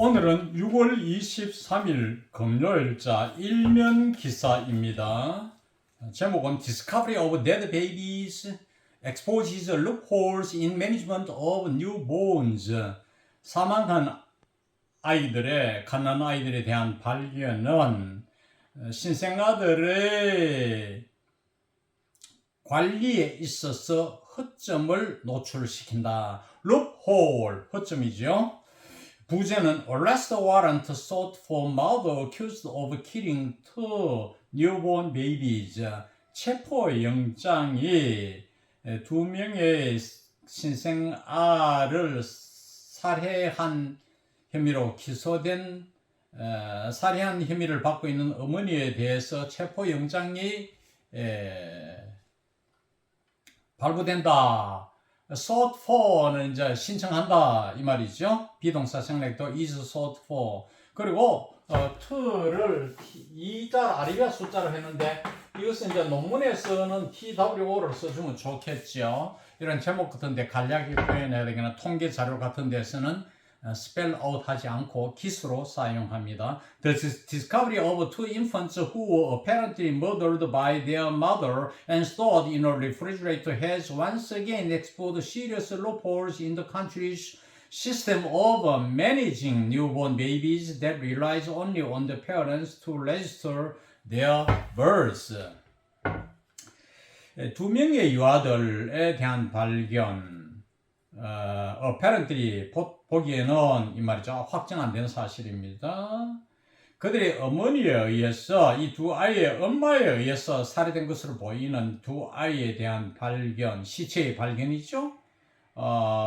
오늘은 6월 23일 금요일자 일면 기사입니다. 제목은 Discovery of Dead Babies Exposes Loopholes in Management of Newborns. 사망한 아이들의 갓난 아이들에 대한 발견은 신생아들의 관리에 있어서 허점을 노출시킨다. Loophole, 허점이죠. 부제는 arrest warrant sought for mother accused of killing two newborn babies. 체포영장이 두 명의 신생아를 살해한 혐의로 기소된 살해한 혐의를 받고 있는 어머니에 대해서 체포영장이 발부된다. sought for는 이제 신청한다 이 말이죠. 비동사 생략도 is sought for. 그리고 to를 2자 아리비아 숫자로 했는데 이것은 이제 논문에서는 TWO를 써주면 좋겠죠. 이런 제목 같은데 간략히 표현해야 되거나 통계 자료 같은 데서는 spell out 하지 않고 기수로 사용합니다. The discovery of two infants who were apparently murdered by their mother and stored in a refrigerator has once again exposed serious loopholes in the country's system of managing newborn babies that relies only on the parents to register their births. 두 명의 유아들에 대한 발견. apparently 보기에는 이 말이죠. 확정 안 된 사실입니다. 그들의 어머니에 의해서 이 두 아이의 엄마에 의해서 살해된 것으로 보이는 두 아이에 대한 발견, 시체의 발견이죠.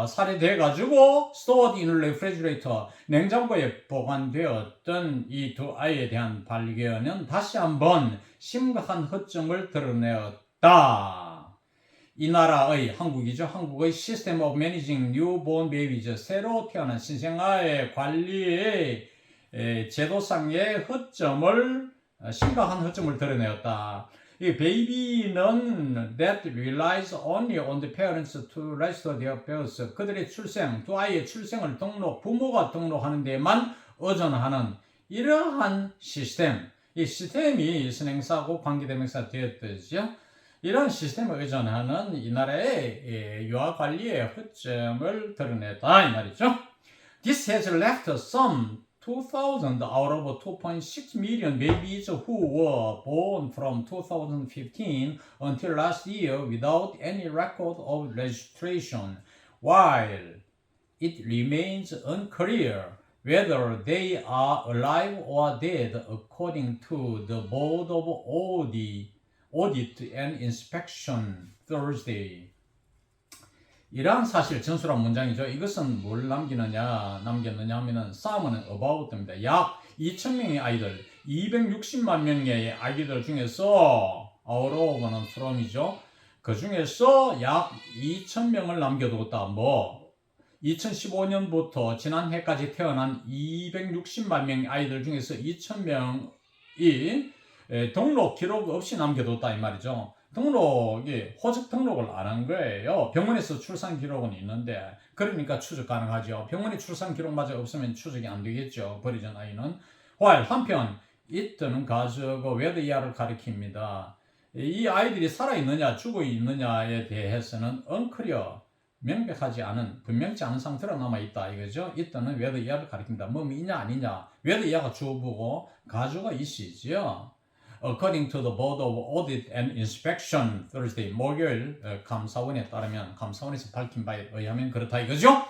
살해돼 가지고 stored in a refrigerator, 냉장고에 보관되었던 이 두 아이에 대한 발견은 다시 한번 심각한 허점을 드러내었다. 이 나라의 한국이죠. 한국의 System of Managing Newborn Babies, 새로 태어난 신생아의 관리의 제도상의 허점을 심각한 허점을 드러내었다. 이 베이비는 that relies only on the parents to register their births. 그들의 출생, 두 아이의 출생을 부모가 등록하는 데만 의존하는 이러한 시스템. 이 시스템이 선행사고 관계대명사 되었듯이요. 이런 시스템을 의존하는 이 나라의 유아 관리의 허점을 드러냈다 이 말이죠. This has left some 2,000 out of 2.6 million babies who were born from 2015 until last year without any record of registration, while it remains unclear whether they are alive or dead according to the Board of Audit and Inspection Thursday. 이러한 사실 전수란 문장이죠. 이것은 뭘 남겼느냐 하면은 sum은 about입니다. 약 2,000명의 아이들, 260만 명의 아이들 중에서 out of는 from이죠. 그 중에서 약 2,000명을 남겨두었다. 2015년부터 지난해까지 태어난 260만 명의 아이들 중에서 2,000명이 등록 기록 없이 남겨뒀다 이 말이죠. 호적 등록을 안 한 거예요. 병원에서 출산 기록은 있는데 그러니까 추적 가능하죠. 병원에 출산 기록마저 없으면 추적이 안 되겠죠. 버려진 아이는. while 한편 it는 가주어고 whether야를 가리킵니다. 이 아이들이 살아있느냐 죽어있느냐에 대해서는 unclear, 명백하지 않은, 분명치 않은 상태로 남아있다 이거죠. it는 whether야를 가리킵니다. 뭐뭐 있냐 아니냐. whether야가 주어보고 가주어가 is이죠. According to the Board of Audit and Inspection Thursday, 목요일 감사원에 따르면 감사원에서 밝힌 바에 의하면 그렇다 이거죠.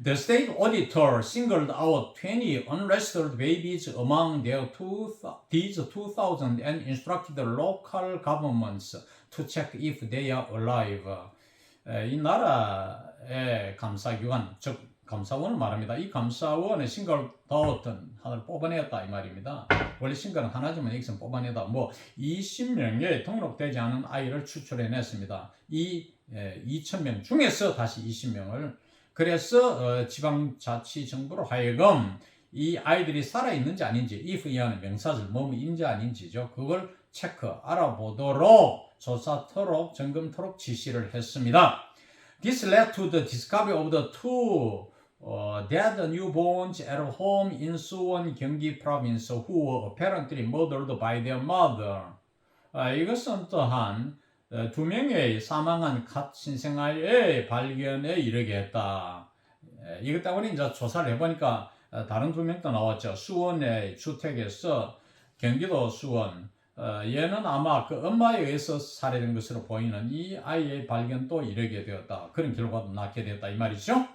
The state auditor singled out 20 unregistered babies among these 2,000 and instructed the local governments to check if they are alive. 이 나라의 감사기관, 즉 감사원을 말합니다. 이 감사원의 싱글 더어튼 하나를 뽑아내었다 이 말입니다. 원래 싱글은 하나지만 여기서 뽑아내다 20명의 등록되지 않은 아이를 추출해냈습니다. 이 2,000명 중에서 다시 20명을 그래서 지방자치정부로 하여금 이 아이들이 살아있는지 아닌지 if 이하는 명사절 뭐뭐인지 아닌지죠. 그걸 알아보도록 조사토록 점검토록 지시를 했습니다. This led to the discovery of the two dead newborns at home in Suwon, 경기 province who were apparently murdered by their mother. 이것은 또한 두 명의 사망한 갓 신생아의 발견에 이르게 했다. 이것 때문에 이제 조사를 해보니까 다른 두 명도 나왔죠. 수원의 주택에서 경기도 수원. 얘는 아마 그 엄마에 의해서 살해된 것으로 보이는 이 아이의 발견도 이르게 되었다. 그런 결과도 낳게 되었다. 이 말이죠.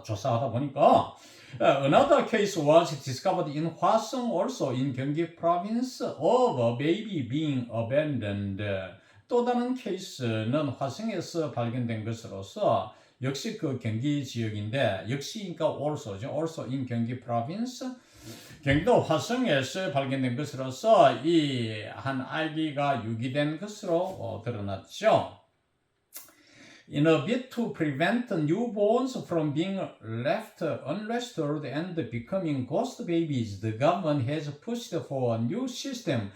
조사하다 보니까 another case was discovered in Hwaseong also in Gyeonggi province of a baby being abandoned. 또 다른 케이스는 화성에서 발견된 것으로서 역시 그 경기 지역인데 역시 그러니까 also in 경기 province 경기도 화성에서 발견된 것으로서 이 한 아기가 유기된 것으로 드러났죠. In a bid to prevent newborns from being left unrestored and becoming ghost babies, the government has pushed for a new system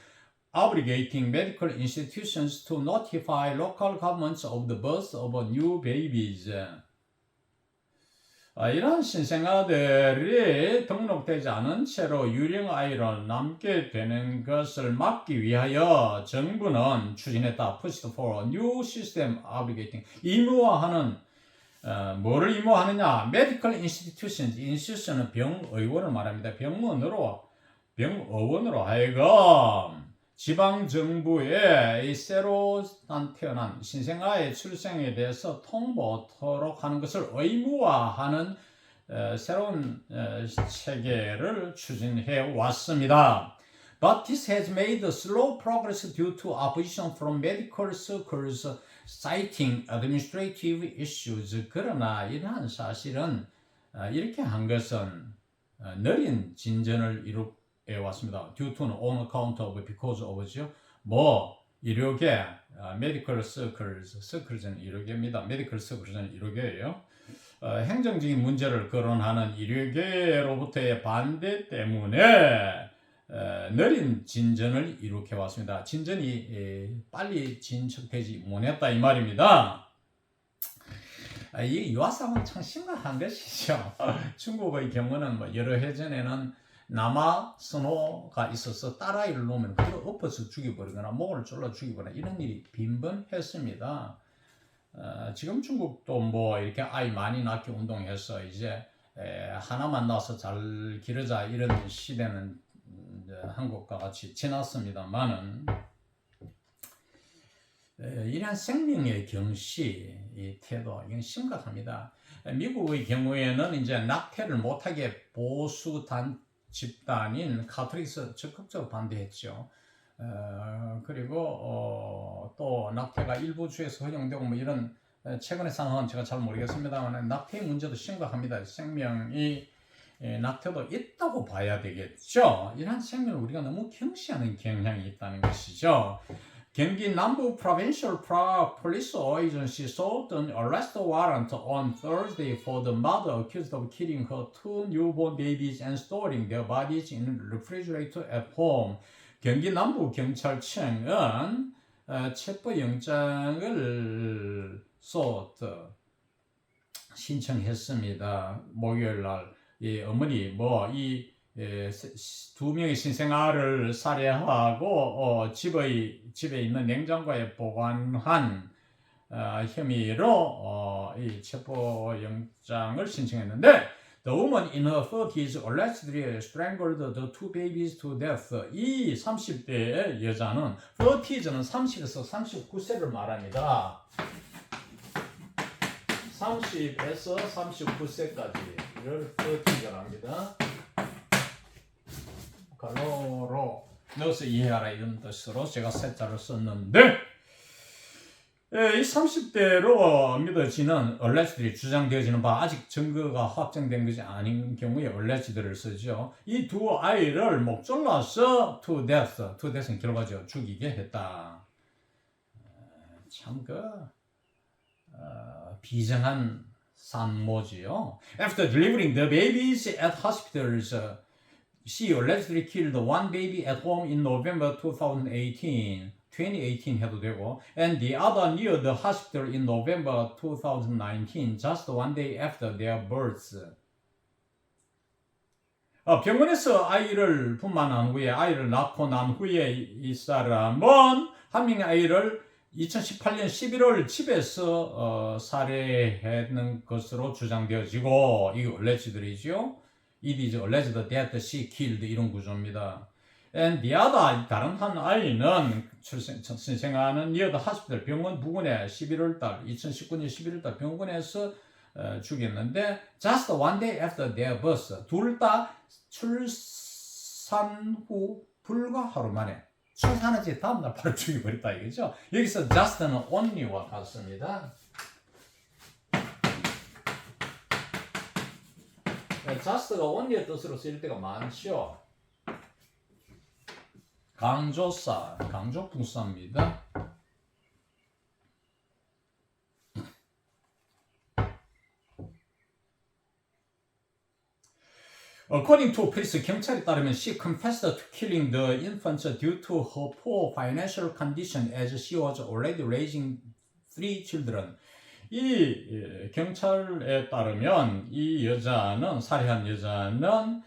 obligating medical institutions to notify local governments of the birth of new babies. 이런 신생아들이 등록되지 않은 채로 유령아이로 남게 되는 것을 막기 위하여 정부는 추진했다. Pushed for a new system obligating. 의무화하는 뭐를 의무화하느냐? Medical institutions. institution은 병의원을 말합니다. 병원으로 하여금 지방정부에 이 새로 태어난 신생아의 출생에 대해서 통보토록 하는 것을 의무화하는 새로운 체계를 추진해 왔습니다. But this has made slow progress due to opposition from medical circles citing administrative issues. 그러나 이러한 사실은 이렇게 한 것은 느린 진전을 왔습니다. Due to on account of, because of죠. 의료계, medical circles는 의료계입니다. medical circles는 의료계예요. 행정적인 문제를 거론하는 의료계로부터의 반대 때문에 느린 진전을 이룩해 왔습니다. 진전이 빨리 진척되지 못했다 이 말입니다. 이 유아사고는 참 심각한 것이죠. 중국의 경우는 여러 해 전에는 남아선호가 있어서 딸아이를 놓으면 그걸 엎어서 죽여버리거나 목을 졸라 죽이거나 이런 일이 빈번했습니다. 지금 중국도 이렇게 아이 많이 낳기 운동해서 이제 하나만 낳아서 잘 기르자 이런 시대는 한국과 같이 지났습니다만은 이러한 생명의 경시, 이 태도, 이건 심각합니다. 미국의 경우에는 이제 낙태를 못하게 보수 집단인 카톨릭에서 적극적으로 반대했죠. 그리고 또 낙태가 일부 주에서 허용되고 이런 최근의 상황은 제가 잘 모르겠습니다만 낙태의 문제도 심각합니다. 생명이 낙태도 있다고 봐야 되겠죠. 이러한 생명을 우리가 너무 경시하는 경향이 있다는 것이죠. 경기 남부 Provincial Police Agency sought an arrest warrant on Thursday for the mother accused of killing her two newborn babies and storing their bodies in a refrigerator at home. 경기 남부 경찰청은 체포영장을 신청했습니다. 목요일 날 이 어머니 두 명의 신생아를 살해하고 집에 있는 냉장고에 보관한 혐의로 이 체포영장을 신청했는데 The woman in her 30s allegedly strangled the two babies to death. 이 30대의 여자는 30s는 30에서 39세를 말합니다. 30에서 39세까지를 30가 합니다. 갈로로 넣어서 이해하라 이런 뜻으로 제가 세자를 썼는데 이 30대로 믿어지는 allegedly 주장되어지는 바 아직 증거가 확정된 것이 아닌 경우에 alleged를 쓰죠. 이 두 아이를 목 졸라서 to death는 결과죠. 죽이게 했다. 참 비정한 산모지요. After delivering the babies at hospitals, she allegedly killed one baby at home in November 2018 해도 되고, and the other near the hospital in November 2019, just one day after their births. 병원에서 아이를 분만한 후에 아이를 낳고 난 후에 이 사람은 한 명의 아이를 2018년 11월 집에서 살해했는 것으로 주장되어지고 이게 alleged이죠. It is alleged that she killed 이런 구조입니다. And the other 다른 한 아이는 출생하는 near the hospital 병원 부근에 2019년 11월달 병원에서 죽였는데 just one day after their birth 둘 다 출산 후 불과 하루 만에 출산하지 다음날 바로 죽여버렸다 이거죠. 여기서 just는 only와 같습니다. just가 only의 뜻으로 쓰일 때가 많죠. 강조사, 강조분사입니다. According to police, 경찰에 따르면 she confessed to killing the infants due to her poor financial condition as she was already raising 3 children. 이 경찰에 따르면 이 여자는 살해한 여자는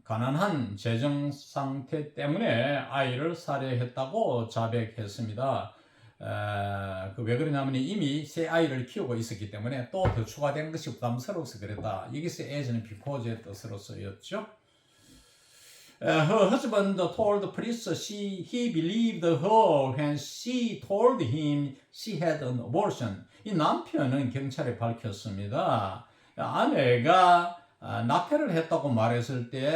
가난한 재정 상태 때문에 아이를 살해했다고 자백했습니다. 왜 그러냐면 이미 세 아이를 키우고 있었기 때문에 또 더 추가된 것이 부담스러워서 그랬다. 여기서 as는 because의 뜻으로 쓰였죠. Her husband told police he believed her when she told him she had an abortion. 이 남편은 경찰에 밝혔습니다. 아내가 납태를 했다고 말했을 때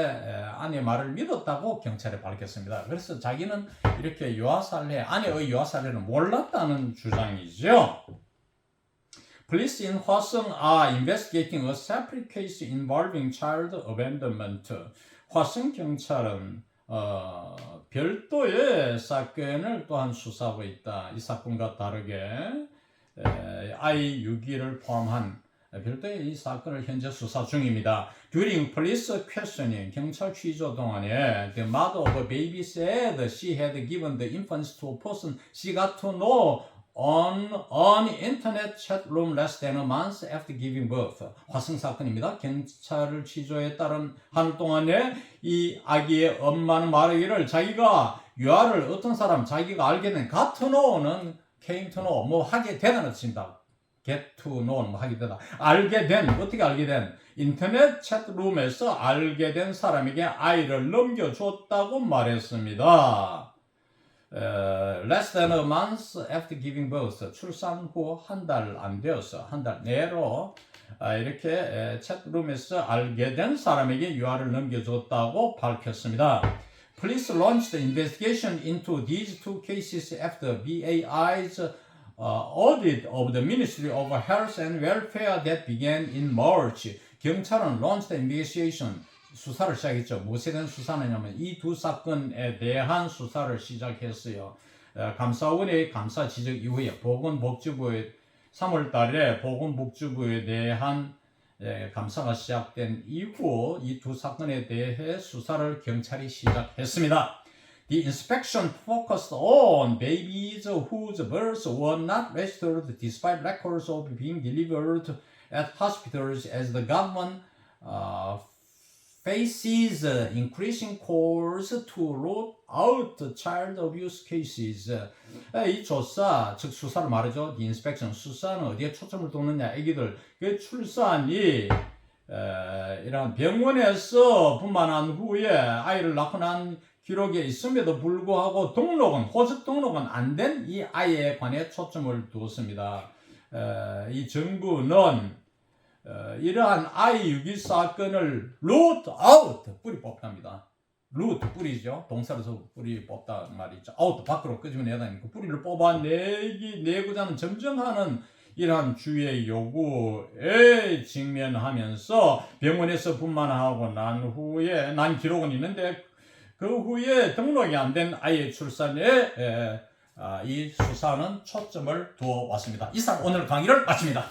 아내 말을 믿었다고 경찰에 밝혔습니다. 그래서 자기는 이렇게 유아살해, 아내의 유아살해는 몰랐다는 주장이죠. Police in 화성 are investigating a separate case involving child abandonment. 화성 경찰은 별도의 사건을 또한 수사하고 있다. 이 사건과 다르게 아이 유기를 포함한 별도의 이 사건을 현재 수사 중입니다. During police questioning, 경찰 취조 동안에 the mother of a baby said she had given the infants to a person she got to know on an internet chat room less than a month after giving birth. 화성 사건입니다. 경찰을 취조에 따른 한 동안에 이 아기의 엄마는 말하기를 자기가 유아를 어떤 사람 자기가 알게 된 got to know는 came to know 뭐 하게 되다는 뜻입니다. get to know 뭐 하게 되다. 알게 된 어떻게 알게 된 인터넷 채트룸에서 알게 된 사람에게 아이를 넘겨줬다고 말했습니다. Less than a month after giving birth 출산 후 한 달 안 되어서 한 달 내로 이렇게 채트룸에서 알게 된 사람에게 유아를 넘겨줬다고 밝혔습니다. Police launched the investigation into these two cases after BAI's audit of the Ministry of Health and Welfare that began in March. 경찰은 launched the investigation, 수사를 시작했죠. 무엇에 대한 수사느냐면 이 두 사건에 대한 수사를 시작했어요. 감사원의 감사 지적 이후에 보건복지부의 3월 달에 보건복지부에 대한 감사가 시작된 이후 이 두 사건에 대해 수사를 경찰이 시작했습니다. The inspection focused on babies whose births were not registered despite records of being delivered at hospitals as the government faces increasing calls to root out child abuse cases. 이 조사, 즉 수사를 말하죠. The inspection, 수사는 어디에 초점을 뒀느냐. 애기들 그 출산이 이런 병원에서 분만한 후에 아이를 낳고 난 기록에 있음에도 불구하고 호적 등록은 안 된 이 아이에 관해 초점을 두었습니다. 이 정부는 이러한 아이 유기 사건을 root out, 뿌리 뽑답니다. root, 뿌리죠. 동사로서 뿌리 뽑다 말이죠. out, 밖으로 끄집어내다. 그 뿌리를 뽑아내고자 하는 정정하는 이러한 주의 요구에 직면하면서 병원에서 분만하고 난 기록은 있는데 그 후에 등록이 안 된 아이의 출산에 이 수사는 초점을 두어 왔습니다. 이상 오늘 강의를 마칩니다.